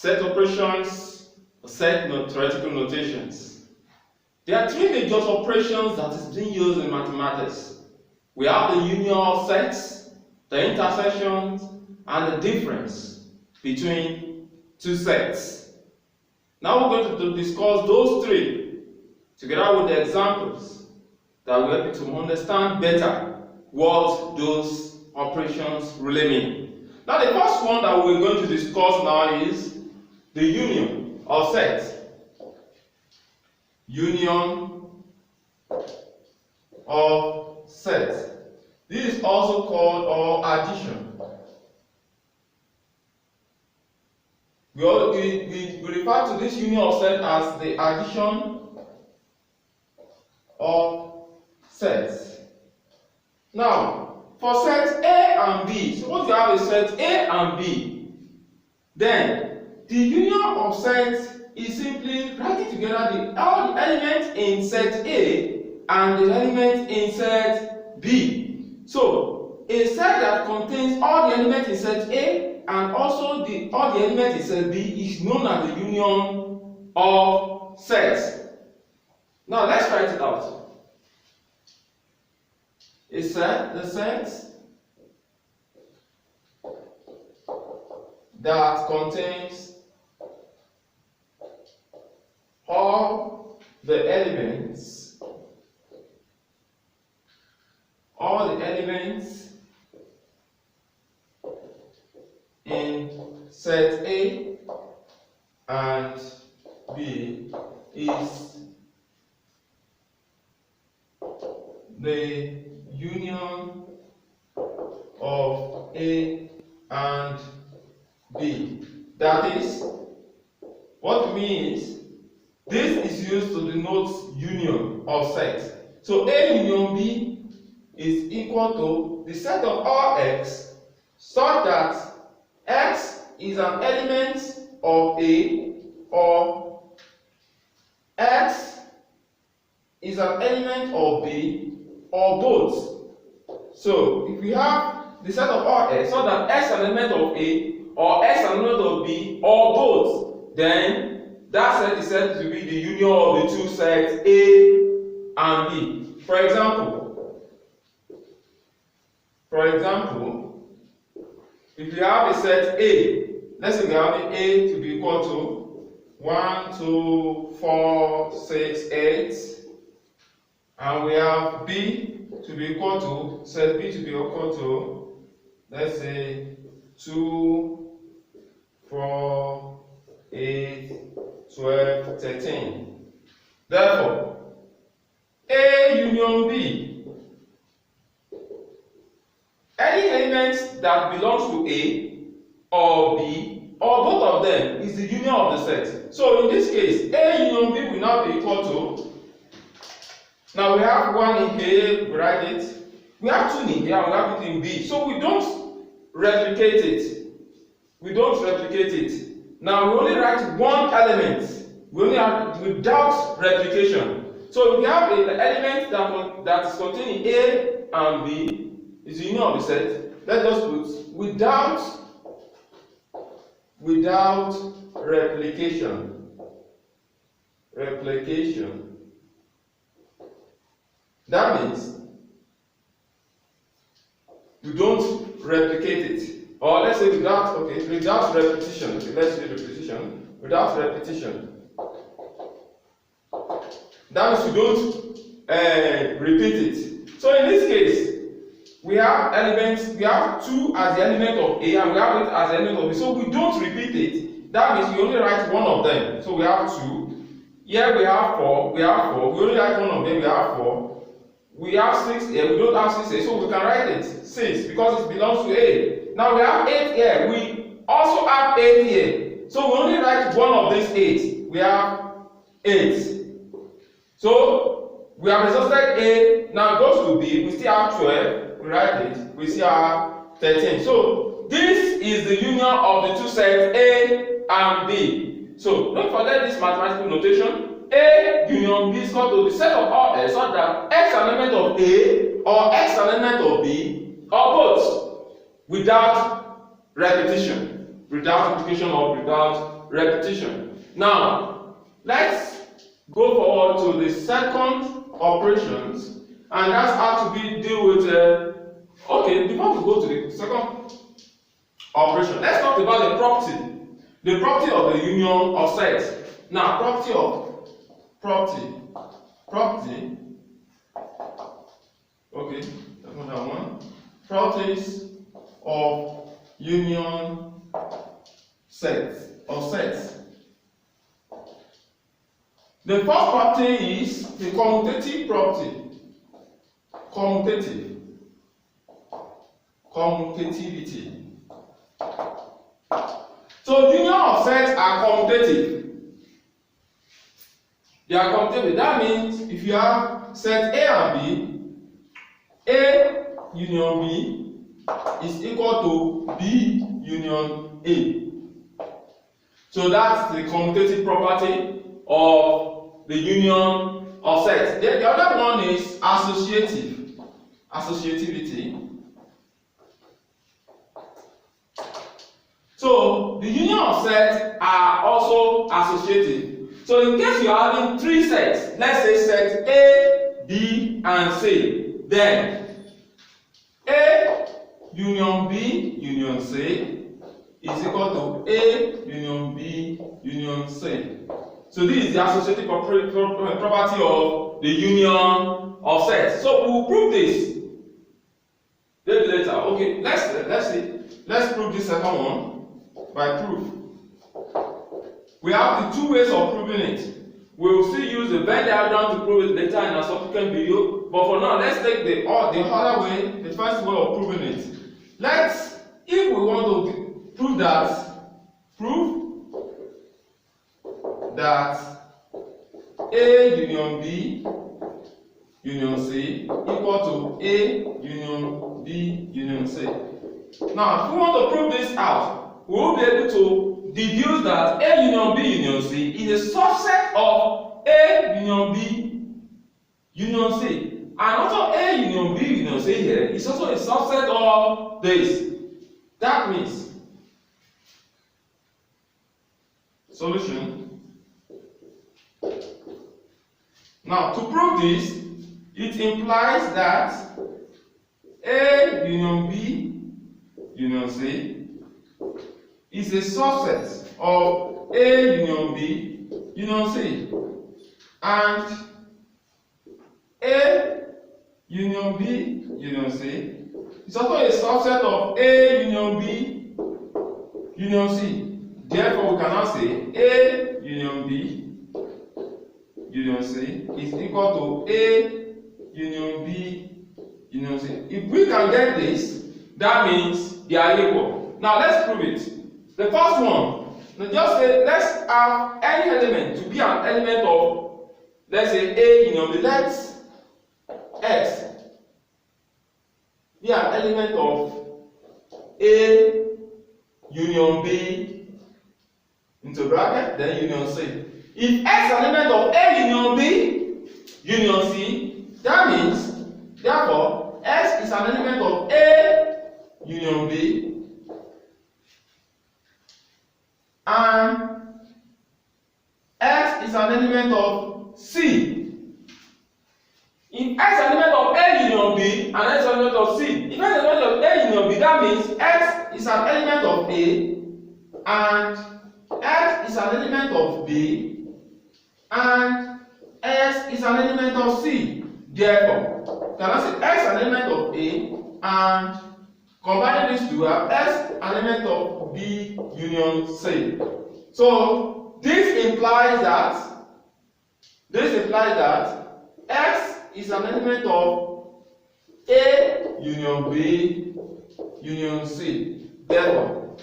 Set operations, set theoretical notations. There are three major operations that is being used in mathematics. We have the union of sets, the intersections, and the difference between two sets. Now we're going to discuss those three together with the examples that will help you to understand better what those operations really mean. Now the first one that we're going to discuss now is the union of sets. Union of sets. This is also called or addition. We refer to this union of sets as the addition of sets. Now, for sets A and B, suppose you have a set A and B, then the union of sets is simply writing together all the elements in set A and the elements in set B. So, a set that contains all the elements in set A and also all the elements in set B is known as the union of sets. Now, let's write it out. A set, the set that contains all the elements in set A and B is the union of A and B. That is, what it means, this is used to denote union of sets. So A union B is equal to the set of all x such that x is an element of A or x is an element of B or both. So if we have the set of all x so that x is an element of A or x is an element of B or both, then that set is said to be the union of the two sets A and B. For example, if you have a set A, let's say we have A to be equal to 1, 2, 4, 6, 8, and we have B to be equal to, set B to be equal to, let's say 2, 4, 8, 12, 13. Therefore, A union B, any element that belongs to A or B or both of them is the union of the set. So in this case, A union B will now be equal to, now we have one in A, we write it, we have two in A and we have it in B. So we don't replicate it. Now we only write one element. We only have without replication. So if we have an element that is contained in A and B, is the union of the set. Let us put without replication. replication. That means we don't replicate it. Or let's say without repetition. Okay, let's say repetition. Without repetition. That means we don't repeat it. So in this case, we have two as the element of A and we have it as the element of B. So we don't repeat it. That means we only write one of them. So we have 2. Here we have 4. We only write one of them. We have 4. We have 6 here. We don't have 6 here. So we can write it 6 because it belongs to A. Now we have 8 here. We also have 8 here. So we only write one of these 8. We have 8. So we have exhausted A. Now it goes to B. We still have 12. We write it. We still have 13. So this is the union of the two sets A and B. So don't forget this mathematical notation. A union B is equal to the set of all S such that X an element of A or X an element of B or both without repetition. Without implication or without repetition. Now let's go forward to the second operations, and that's how to deal with okay, before we go to the second operation, let's talk about the property of the union of sets. Now property okay, another one. Properties of union sets or sets. The first property is the commutative property. Commutativity. So union of sets are commutative. They are commutative. That means if you have set A and B, A union B is equal to B union A. So that's the commutative property of the union of sets. The other one is associativity. So the union of sets are also associative. So in case you are having 3 sets, let's say set A, B, and C, then A union B union C is equal to A union B union C. So this is the associative property of the union of sets. So we will prove this later. Okay, let's see. Let's prove this second one by proof. We have the 2 ways of proving it. We will still use the Venn diagram to prove it later in a subsequent video. But for now, let's take the other way, the first way of proving it. If we want to prove that A union B union C equal to A union B union C. Now, if we want to prove this out, we will be able to deduce that A union B union C is a subset of A union B union C. And also A union B union C here is also a subset of this. That means solution. Now, to prove this, it implies that A union B union C is a subset of A union B union C, and A union B union C is also a subset of A union B union C. Therefore, we can now say A union B union C is equal to A union B union C. If we can get this, that means they are equal. Now let's prove it. The first one, just say let's have any element to be an element of, let's say A union B. Let's X be an element of A union B into bracket, then union C. If X is an element of A union B union C, that means, therefore, X is an element of A union B and X is an an element of C. If X is an element of A union B and X is an element of C, if X is an element of A union B, that means X is an element of A and X is an element of B and S is an element of C. Therefore, can I say X is an element of A and combining these two, have S an element of B union C. So this implies that X is an element of A union B union C. Therefore,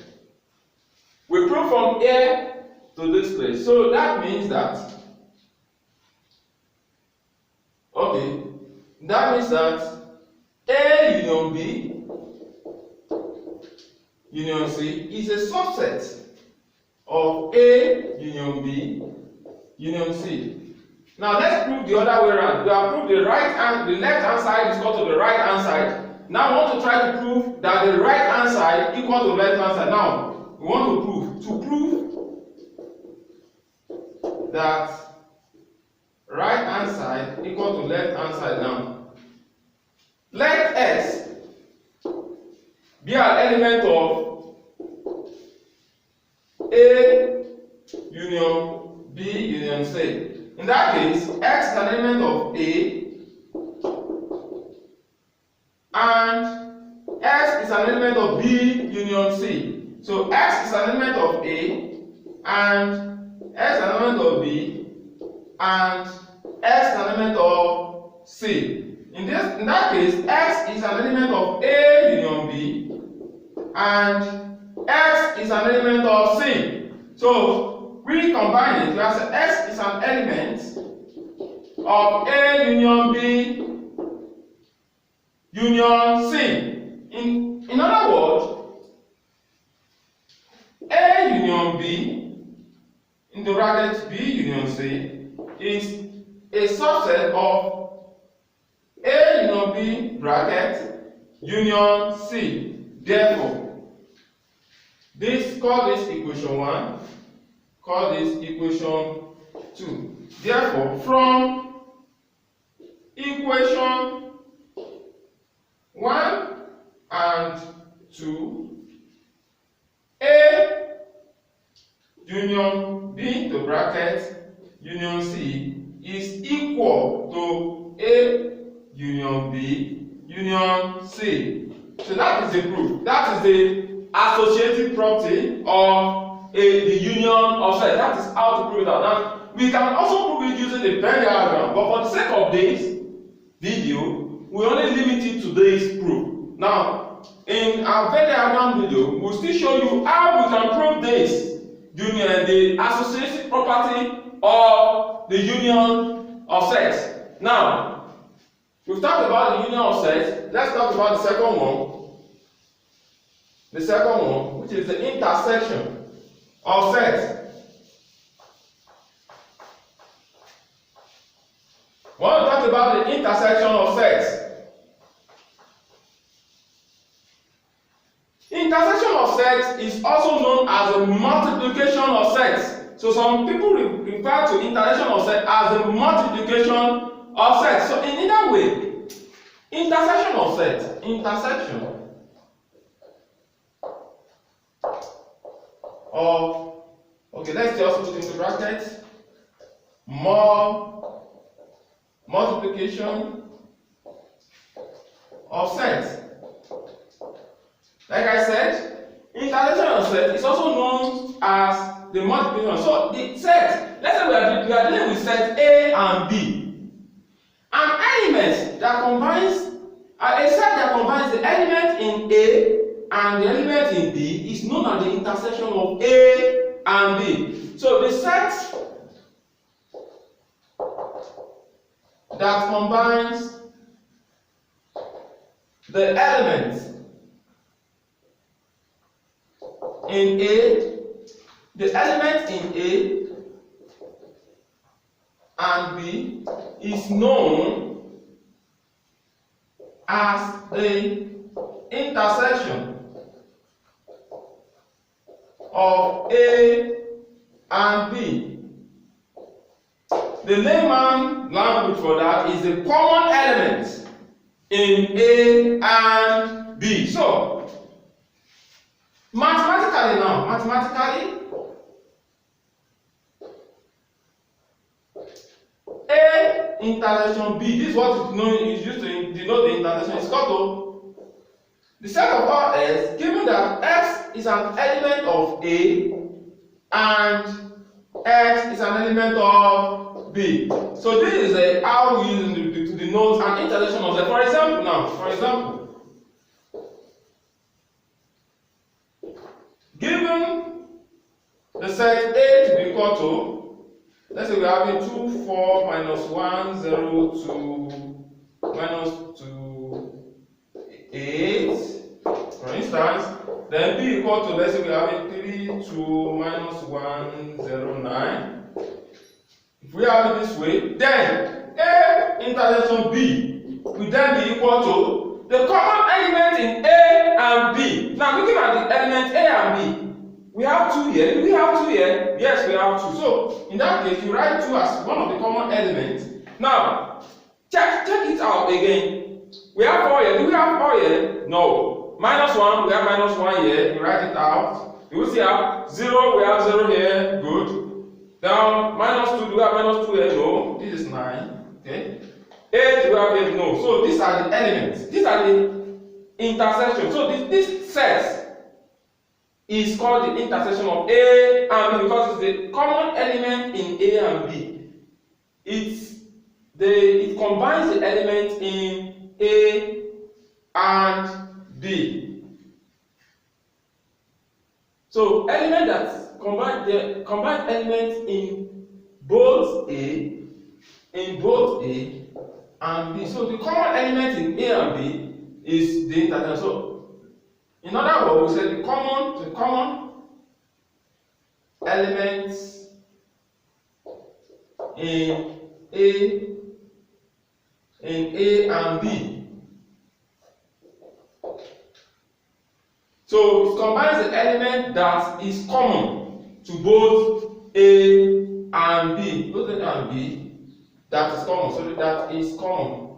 we prove from A to this place. So that means that A union B union C is a subset of A union B union C. Now let's prove the other way around. We have proved the left hand side is equal to the right hand side. Now we want to try to prove that the right hand side equal to the left hand side. Now we want to prove that right hand side equal to left hand side. Now let S be an element of A union B union C. In that case, X is an element of A and X is an element of B union C. So X is an element of A and X is an element of B and X is an element of C. In that case, X is an element of A union B and X is an element of C. So we combine it. We have said X is an element of A union B union C. In other words, A union B in the bracket B union C is a subset of A union B bracket union C. Therefore, call this equation 1, call this equation 2. Therefore, from equation 1 and 2, A union B the bracket union C is equal to A union B union C. So that is the proof. That is the associative property of the union of sets. That is how to prove it out. Now, we can also prove it using the Venn diagram, but for the sake of this video, we only limit it to this proof. Now, in our Venn diagram video, we'll still show you how we can prove this union, the associative property of the union of sets. Now, we've talked about the union of sets. Let's talk about the second one. The second one, which is the intersection of sets. We want to talk about the intersection of sets. Intersection of sets is also known as a multiplication of sets. So some people refer to intersection of sets as a multiplication of sets. So in either way, intersection of sets, let's just put into brackets multiplication of sets. Like I said, intersection of sets is also known as the multiplication. So the set, let's say we are dealing with set A and B. An element that combines a set that combines the element in A and the element in B is known as the intersection of A and B. So the set that combines the elements in A, the element in A and B is known as the intersection of A and B. the layman language for that is the common element in A and B. So, mathematically A intersection B, this is what is used to denote the intersection, is called the set of all S, given that S is an element of A and X is an element of B. So this is how we use to denote an intersection of Z. For example, given the set A to be equal to, let's say we're having 2, 4, minus 1, 0, 2, minus 2, 8, for instance, then B equal to, let's say we're having 3, 2, minus 1, 0, 9. If we have it this way, then A intersection B will then be equal to the common element in A and B. Now looking at the element A and B, we have 2 here. Do we have 2 here? Yes, we have 2. So in that case, you write 2 as one of the common elements. Now check it out again. We have 4 here. Do we have 4 here? No. Minus 1, we have minus 1 here. You write it out. You will see have 0, we have 0 here. Good. Now minus 2, do we have minus 2 here? No. This is 9. Okay. 8, do we have 8? No. So these are the elements. These are the intersections. So this set is called the intersection of A and B because it's the common element in A and B. It combines the elements in A and B. So element that combine elements in both A and B. So the common element in A and B is the intersection. So in other words, we say the common elements in A and B. So it combines the element that is common to both A and B. Both A and B, that is common. So that is common.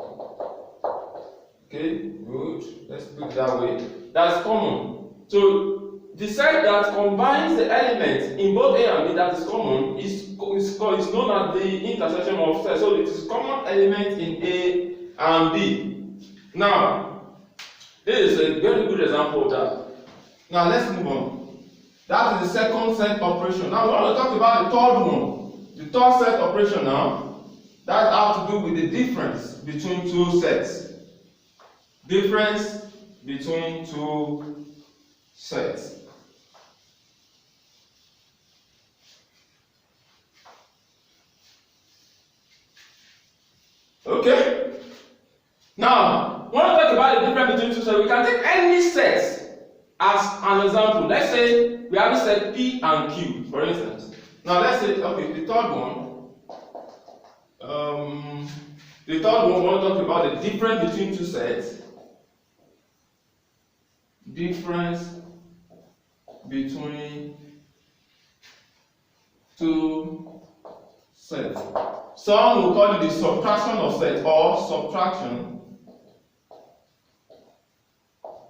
Okay, good. Let's put it that way. That's common. So the set that combines the elements in both A and B that is common is known as the intersection of sets. So it is common element in A and B. Now, this is a very good example of that. Now let's move on. That is the second set operation. Now we want to talk about the third one. The third set operation now. That has to do with the difference between two sets. Difference between two sets. Okay. Now, when we talk about the difference between two sets, we can take any set as an example. Let's say we have a set P and Q, for instance. Now let's say, okay, the third one. We want to talk about the difference between two sets. Difference between two sets. Some will call it the subtraction of sets or subtraction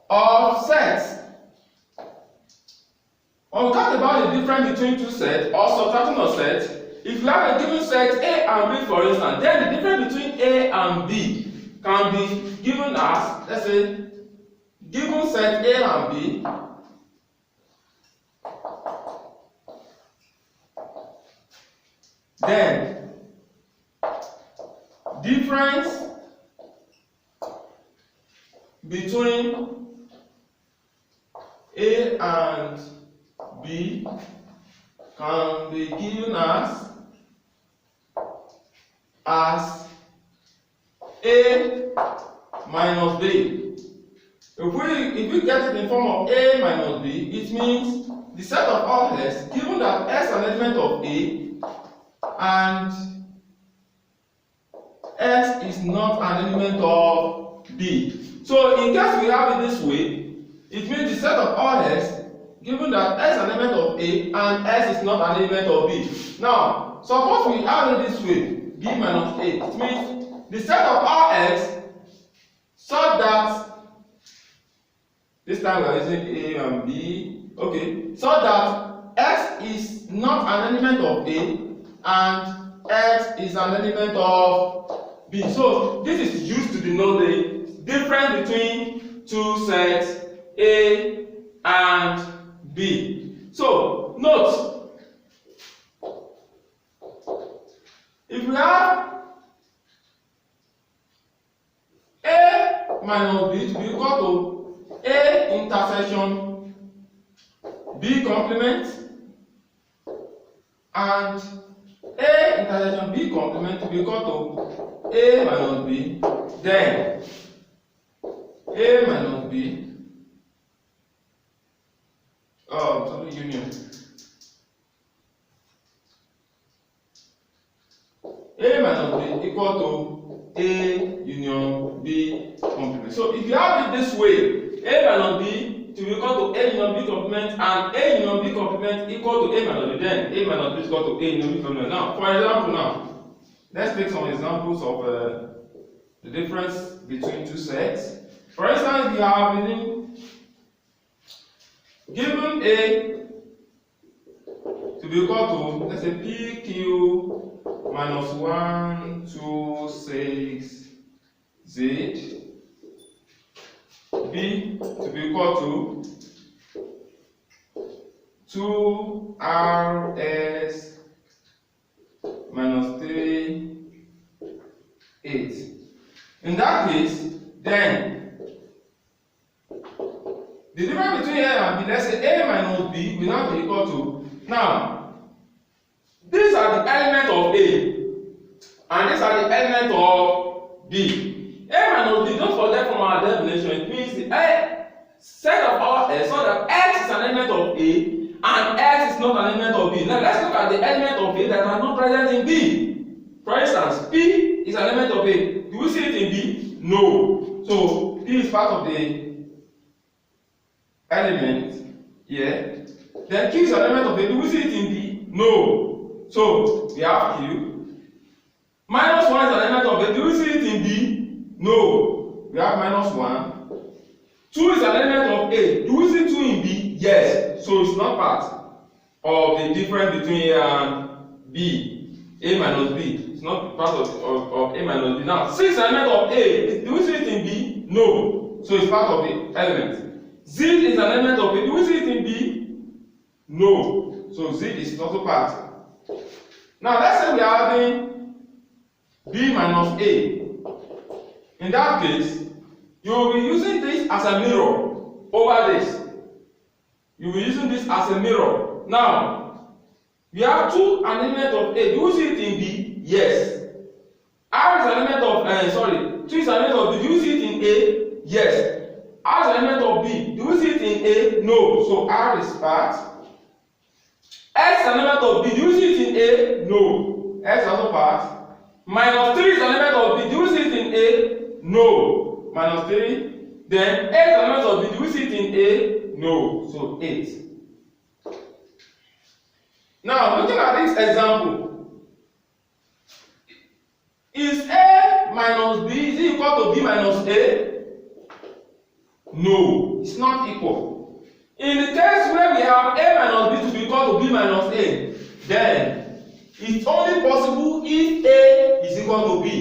of sets. When we talk about the difference between two sets or subtraction of sets, if you have a given set A and B, for instance, then the difference between A and B can be given as, let's say, given set A and B then difference between A and B can be given as A minus B. If we get it in form of A minus B, it means the set of all S, given that S is an element of A and S is not an element of B. So in case we have it this way, it means the set of all S, given that S is an element of A and S is not an element of B. Now, suppose we have it this way. B minus A. It means the set of all x such that this time we are using A and B. Okay, so that x is not an element of A and x is an element of B. So this is used to denote the difference between two sets A and B. So note, if we have A minus B to be equal to A intersection B complement and A intersection B complement to be equal to A minus B, then A minus B union. A minus B equal to A union B complement. So if you have it this way, A minus B to be equal to A union B complement and A union B complement equal to A minus B, then A minus B is equal to A union B complement. Now, for example, let's take some examples of the difference between two sets. For instance, we have given A to be equal to, let's say, PQ minus 1, 2, 6, Z, B to be equal to 2 RS minus 3, 8. In that case, then the difference between A and B, let's say A minus B will now be equal to, now, these are the elements of A and these are the elements of B. A minus B, don't forget from our definition, it means the set of all S, so that X is an element of A and X is not an element of B. Now let's look at the elements of A that are not present in B. For instance, P is an element of A. Do we see it in B? No. So P is part of the element here. Then Q is an element of A. Do we see it in B? No. So we have Q. Minus 1 is an element of A. Do we see it in B? No. We have minus 1. 2 is an element of A. Do we see 2 in B? Yes. So it's not part of the difference between A and B. A minus B. It's not part of A minus B. Now, 6 is an element of A. Do we see it in B? No. So it's part of the element. Z is an element of A. Do we see it in B? No. So Z is not a part. Now let's say we are having B minus A. In that case, you will be using this as a mirror over this. You will be using this as a mirror. Now, we have 2 an element of A. Do we see it in B? Yes. R is an element of 2 is an element of B. Do we see it in A? Yes. R is an element of B. Do we see it in A? No. So R is part. X is an element of B. Do we see it in A? No. X is also part. Minus 3 is an element of B. Do we see it in A? No. Minus 3. Then 8 is an element of B. Do we see it in A? No. So 8. Now, looking at this example, is A minus B, is it equal to B minus A? No, it's not equal. In the case where we have A minus B to be equal to B minus A, then it's only possible if A is equal to B.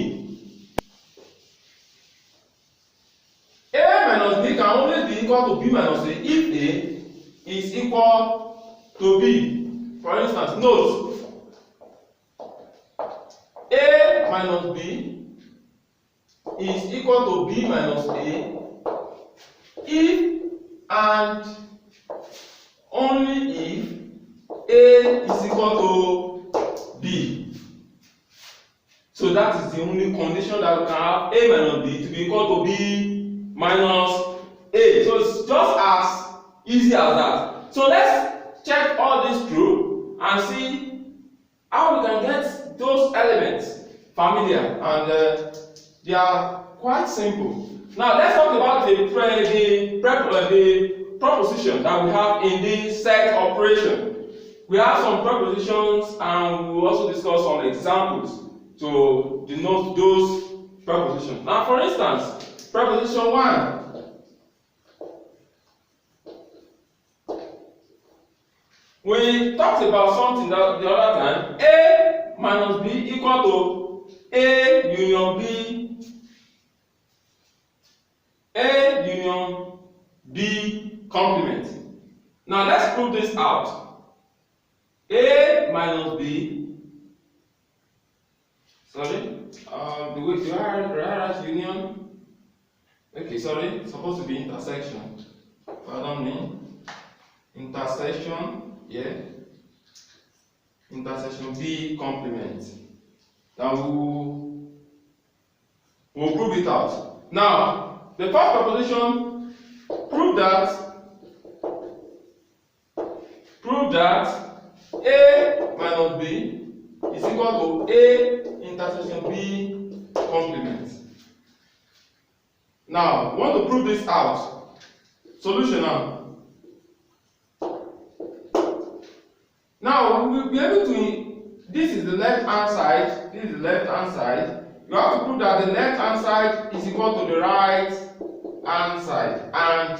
A minus B can only be equal to B minus A if A is equal to B. For instance, note A minus B is equal to B minus A if and only if A is equal to B. So that is the only condition that we can have A minus B to be equal to B minus A. So it's just as easy as that. So let's check all this through and see how we can get those elements familiar, and they are quite simple. Now let's talk about the proposition that we have in this set operation. We have some propositions and we will also discuss some examples. to denote those prepositions. Now, for instance, preposition 1. We talked about something that the other time. A minus B equal to A union B. A union B complement. Now let's prove this out. A minus B. Sorry. The way to write union. Okay, sorry. It's supposed to be intersection. Pardon me. Intersection. Yeah, intersection B complement. Now we'll prove it out. Now, the first proposition prove that A minus B is equal to A intersection B complement. Now, we want to prove this out. Solution now. Now, we will be able to, this is the left hand side, this is the left hand side. You have to prove that the left hand side is equal to the right hand side, and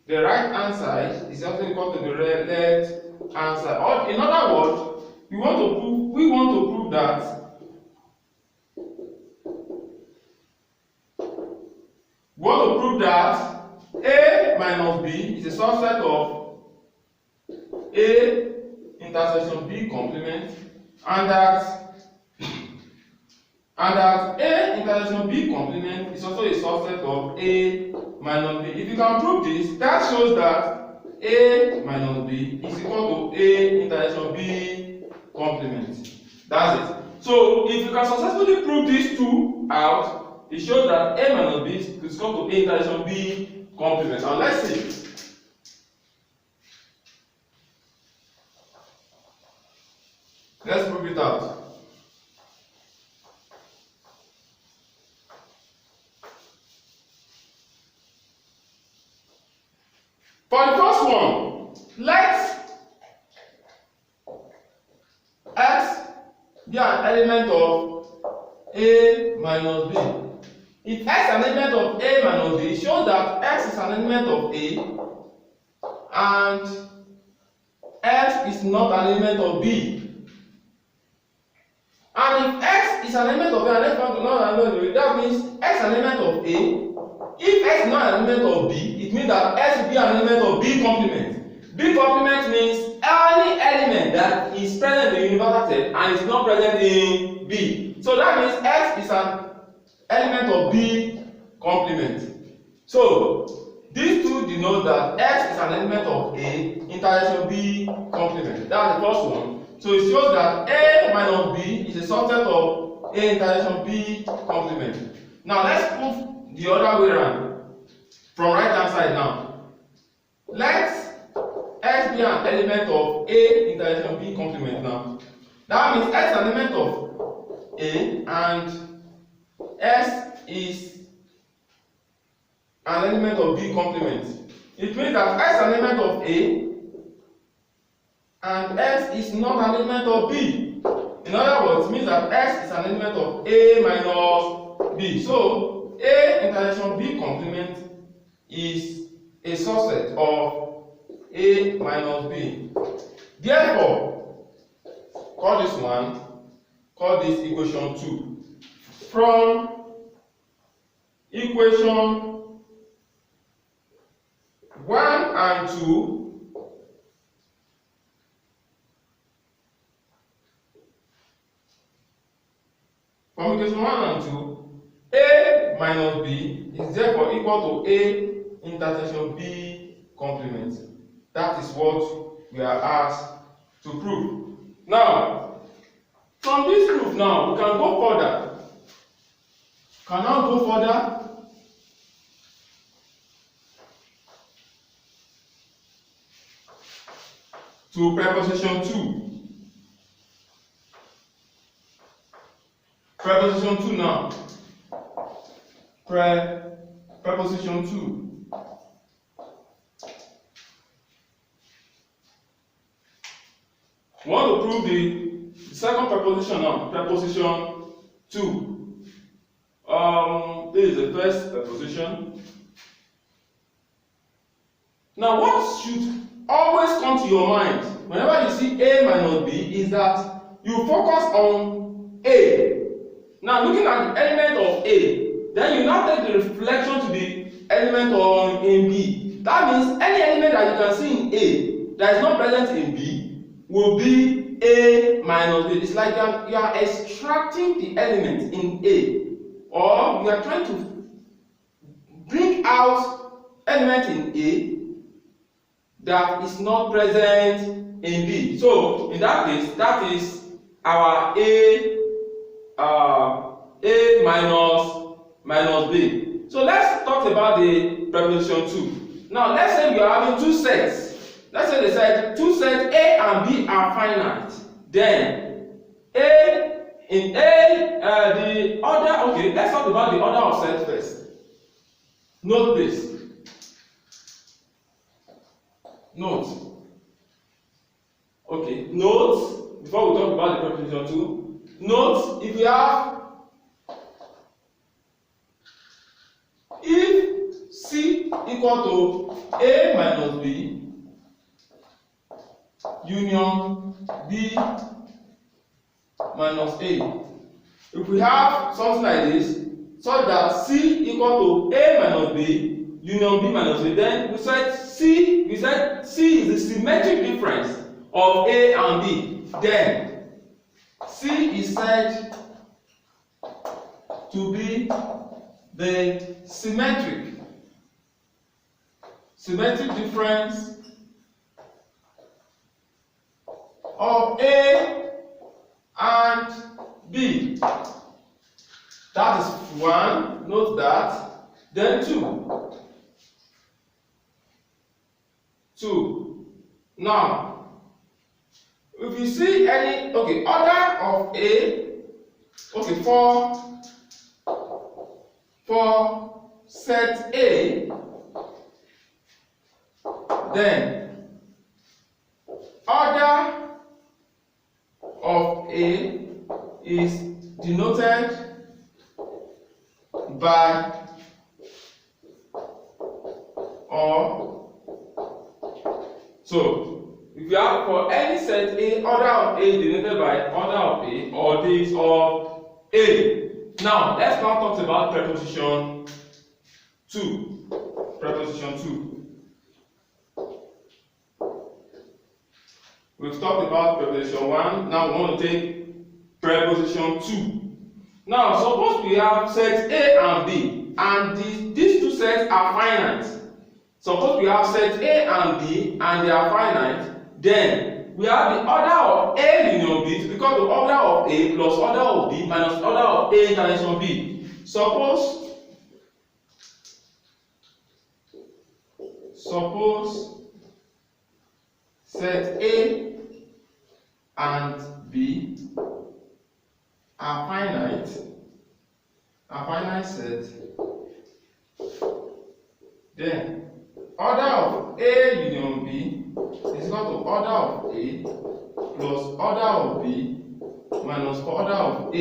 the right hand side is also equal to the left hand side. Or in other words, we want to prove that A minus B is a subset of A intersection B complement, and that A intersection B complement is also a subset of A minus B. If you can prove this, that shows that A minus B is equal to A intersection B complement. That's it. So if you can successfully prove these two out, it shows that A minus B is equal to A intersection B complement. Now let's see. Let's prove it out. For the first one, let X be an element of A minus B. If X is an element of A minus B, it shows that X is an element of A and X is not an element of B. And if X is an element of A and X is not an element of B, that means X is an element of A. If X is not an element of B, it means that X will be an element of B complement. B complement means any element that is present in the universal set and is not present in B. So that means X is an element of B complement. So these two denote that X is an element of A intersection B complement. That's the first one. So it shows that A minus B is a subset of A intersection B complement. Now let's prove the other way around. From right hand side now. Let X be an element of A intersection B complement now. That means X is an element of A and S is an element of B complement. It means that X is an element of A and X is not an element of B. In other words, it means that X is an element of A minus B. So A intersection B complement is a subset of A minus B. Therefore, call this one, call this equation 2. From equation 1 and 2, from equation 1 and 2, A minus B is therefore equal to A intersection B complement. That is what we are asked to prove. Now, from this proof now, we can go further. Can now go further. To preposition 2. Preposition 2 now. Preposition 2. We want to prove the second preposition now. Preposition 2. This is the first preposition. Now, what should always come to your mind whenever you see A minus B is that you focus on A. Now, looking at the element of A, then you now take the reflection to the element in B. That means any element that you can see in A that is not present in B will be A minus B. It's like you are extracting the element in A, or you are trying to bring out element in A that is not present in B. So in that case, that is our A minus B. So let's talk about the preposition 2. Now let's say we are having two sets. Let's say they said two sets A and B are finite. Then the order. Okay, let's talk about the order of sets first. Note this. Note. Okay, note before we talk about the preposition 2. Note if C equal to A minus B union B minus A. If we have something like this, such that C equal to A minus B union B minus A, then we said C is the symmetric difference of A and B. Then C is said to be the symmetric difference of A and B. That is 1. Note that. Then 2. Now, if you see any order of A, for set A, then order of A is denoted by or. So if you have for any set A, order of A denoted by order of A or this of A. Now let's now talk about preposition 2. Preposition 2. We've talked about preposition 1. Now we want to take preposition 2. Now suppose we have sets A and B, and these two sets are finite. Suppose we have set A and B and they are finite, then we have the order of A union B to become the order of A plus order of B minus order of A intersection B. Suppose set A and B are finite set, then order of A union B is equal to order of A plus order of B minus order of A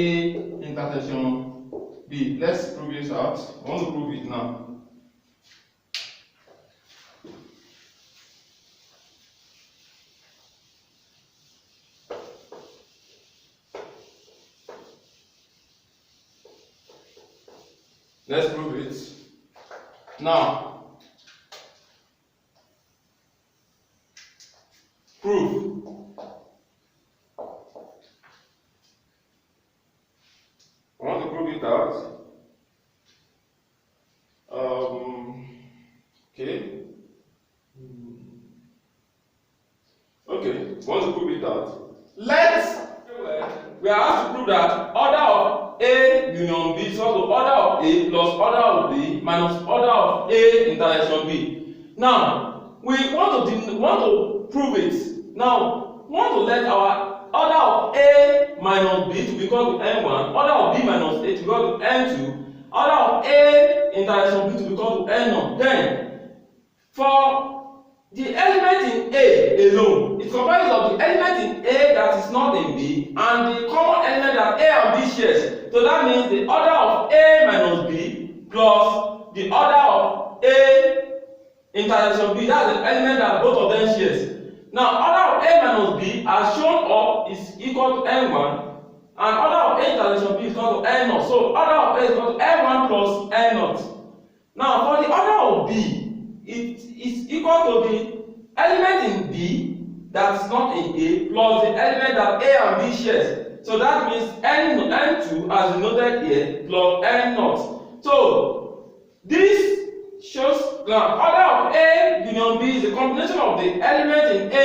intersection B. Let's prove this out. I want to prove it now. Let's prove it. Now, proof. I want to prove it out. Okay, want to prove it out. We are asked to prove that order of A union B is equal to order of A plus order of B minus order of A intersection B. Now, we want to prove it. Now, we want to let our order of A minus B to become to N1, order of B minus A to become to N2, order of A intersection B to become to N1. Then, for the element in A alone, it comprises of the element in A that is not in B and the common element that that A and B shares. So that means the order of A minus B plus the order of A intersection B. That's the element that both of them shares. Now, order of A minus B as shown up is equal to N1, and order of A intersection B is equal to N0. So order of A is equal to N1 plus N0. Now, for the order of B, it is equal to the element in B that is not in A plus the element that A and B shares. So that means N2 as denoted here plus N0. So this shows now order of A union B is a combination of the element in A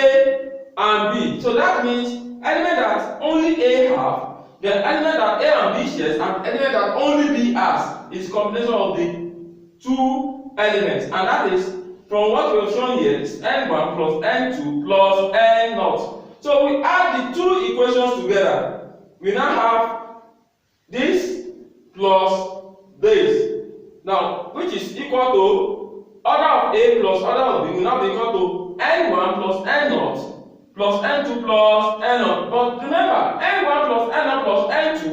and B. So that means element that only A have, the element that A and B shares, and element that only B has is combination of the two elements, and that is from what we have shown here is N1 plus N2 plus N0. So we add the two equations together. We now have this plus this. Now, which is equal to order of A plus order of B will now be equal to N1 plus N0 plus N2 plus N0. But remember, N1 plus N0 plus N2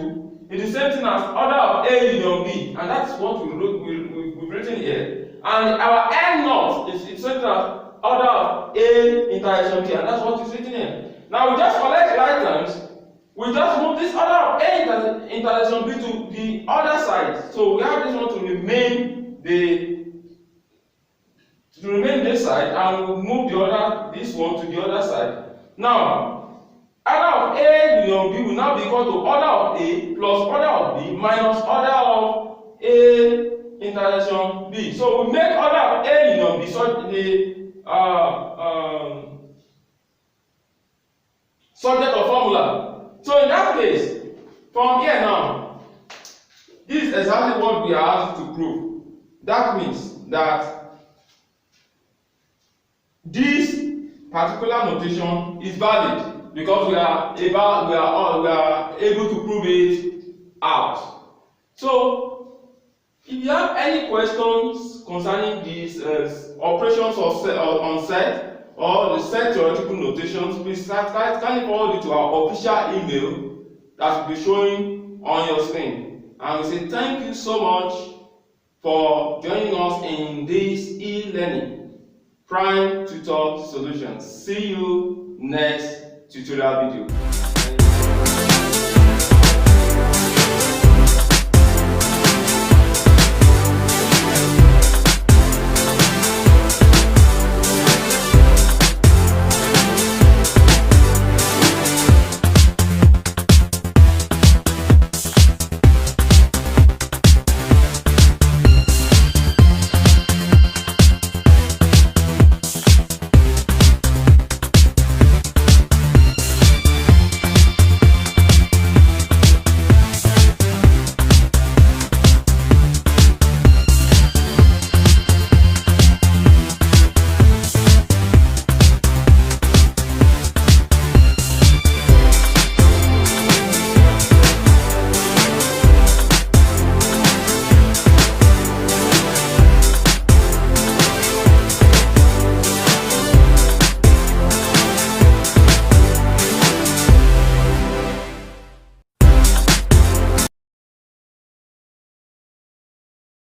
is the same thing as order of A union B, and that's what we've written here. And our N0 is the same thing as order of A intersection B, and that's what is written here. Now we just collect like terms. We just move this order of A intersection B to the other side. So we have this one to remain this side, and we move this one to the other side. Now, order of A union B will now be equal to order of A plus order of B minus order of A intersection B. So we make order of A union B such the subject of formula. So in that case, from here now, this is exactly what we are asked to prove. That means that this particular notation is valid because we are able to prove it out. So, if you have any questions concerning these operations on set or the set theoretical notations, please kindly forward it to our official email that will be showing on your screen. And we say thank you so much for joining us in this e-learning Prime Tutor Solutions. See you next tutorial video.